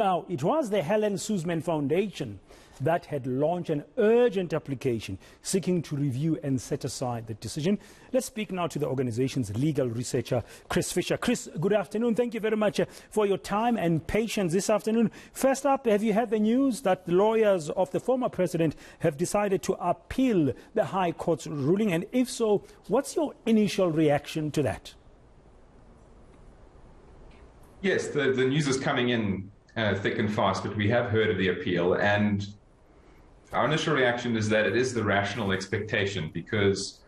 Now, it was the Helen Suzman Foundation that had launched an urgent application seeking to review and set aside the decision. Let's speak now to the organization's legal researcher, Chris Fisher. Chris, good afternoon. Thank you very much for your time and patience this afternoon. First up, have you heard the news that the lawyers of the former president have decided to appeal the High Court's ruling? And if so, what's your initial reaction to that? Yes, the news is coming in thick and fast, but we have heard of the appeal, and our initial reaction is that it is the rational expectation, because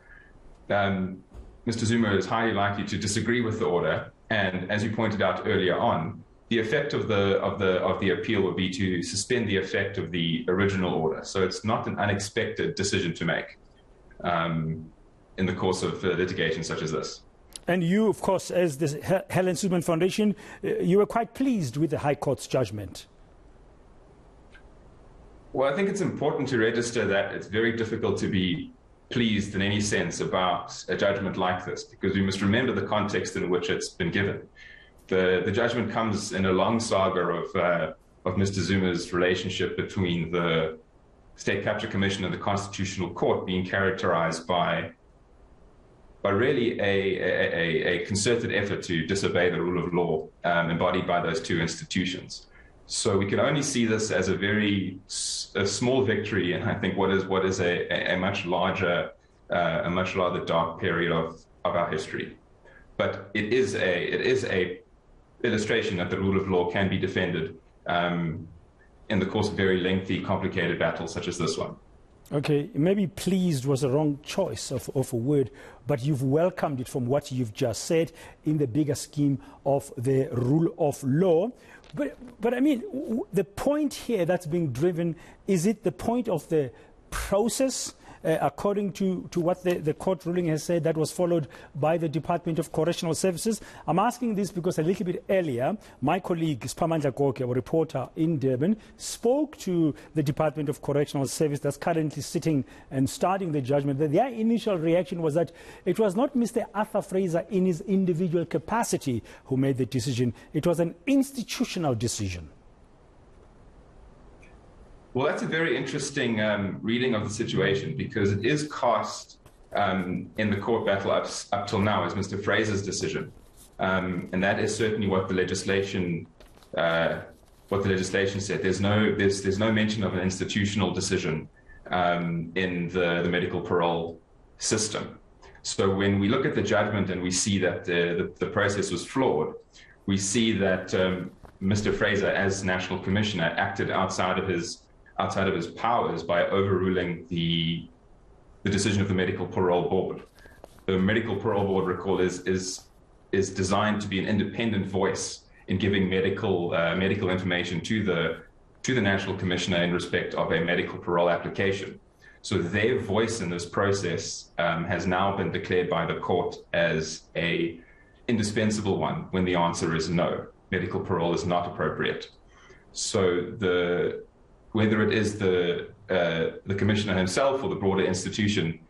Mr. Zuma is highly likely to disagree with the order, and as you pointed out earlier on, the effect of the appeal would be to suspend the effect of the original order. So it's not an unexpected decision to make in the course of litigation such as this. And you, of course, as the Helen Suzman Foundation, you were quite pleased with the High Court's judgment. Well, I think it's important to register that it's very difficult to be pleased in any sense about a judgment like this, because we must remember the context in which it's been given. The judgment comes in a long saga of Mr. Zuma's relationship between the State Capture Commission and the Constitutional Court being characterized by really a concerted effort to disobey the rule of law embodied by those two institutions. So we can only see this as a small victory, and I think what is a much larger dark period of our history. But it is a illustration that the rule of law can be defended in the course of very lengthy, complicated battles such as this one. Okay, maybe pleased was the wrong choice of a word, but you've welcomed it from what you've just said in the bigger scheme of the rule of law. But I mean, the point here that's being driven, is it the point of the process, according to what the court ruling has said, that was followed by the Department of Correctional Services? I'm asking this because a little bit earlier, my colleague, Spamandla Goke, a reporter in Durban, spoke to the Department of Correctional Service that's currently sitting and starting the judgment. Their initial reaction was that it was not Mr. Arthur Fraser in his individual capacity who made the decision. It was an institutional decision. Well, that's a very interesting reading of the situation, because it is cast in the court battle up till now as Mr. Fraser's decision, and that is certainly what the legislation said. There's no mention of an institutional decision in the medical parole system. So when we look at the judgment and we see that the process was flawed, we see that Mr. Fraser, as National Commissioner, acted outside of his powers by overruling the decision of the Medical Parole Board. The Medical Parole Board, recall, is designed to be an independent voice in giving medical information to the National Commissioner in respect of a medical parole application. So their voice in this process has now been declared by the court as an indispensable one, when the answer is no, medical parole is not appropriate. So whether it is the commissioner himself or the broader institution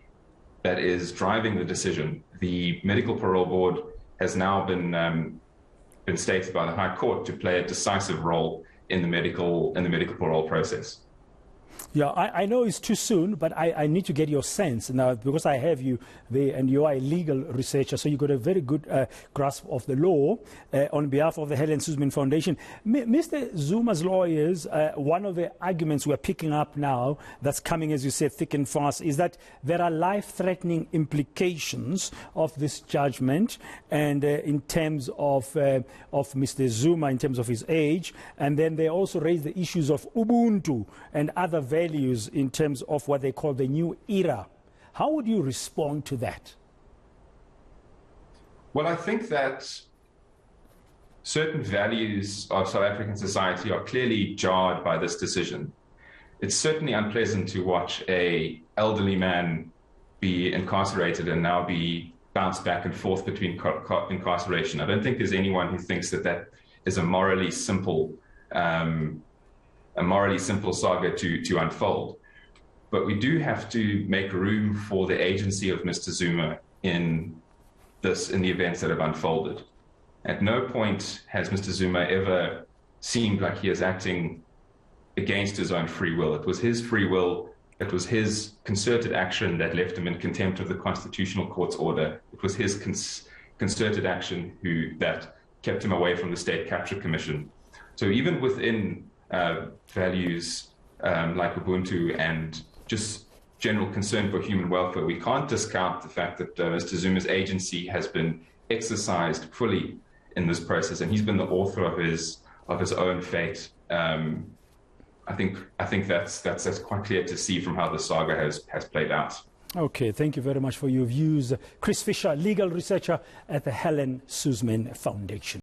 that is driving the decision, the Medical Parole Board has now been stated by the High Court to play a decisive role in the medical parole process. Yeah, I know it's too soon, but I need to get your sense now, because I have you there and you are a legal researcher, so you've got a very good grasp of the law on behalf of the Helen Suzman Foundation. Mr. Zuma's lawyers, one of the arguments we're picking up now that's coming, as you said, thick and fast, is that there are life-threatening implications of this judgment, and in terms of Mr. Zuma, in terms of his age, and then they also raise the issues of Ubuntu and other values in terms of what they call the new era. How would you respond to that? Well, I think that certain values of South African society are clearly jarred by this decision. It's certainly unpleasant to watch an elderly man be incarcerated and now be bounced back and forth between incarceration. I don't think there's anyone who thinks that is a morally simple saga to unfold. But we do have to make room for the agency of Mr. Zuma in the events that have unfolded. At no point has Mr. Zuma ever seemed like he is acting against his own free will. It was his free will. It was his concerted action that left him in contempt of the Constitutional Court's order. It was his concerted action that kept him away from the State Capture Commission. So even within values like Ubuntu and just general concern for human welfare, we can't discount the fact that Mr. Zuma's agency has been exercised fully in this process, and he's been the author of his own fate. I think that's quite clear to see from how the saga has played out. Okay, thank you very much for your views. Chris Fisher, legal researcher at the Helen Suzman Foundation.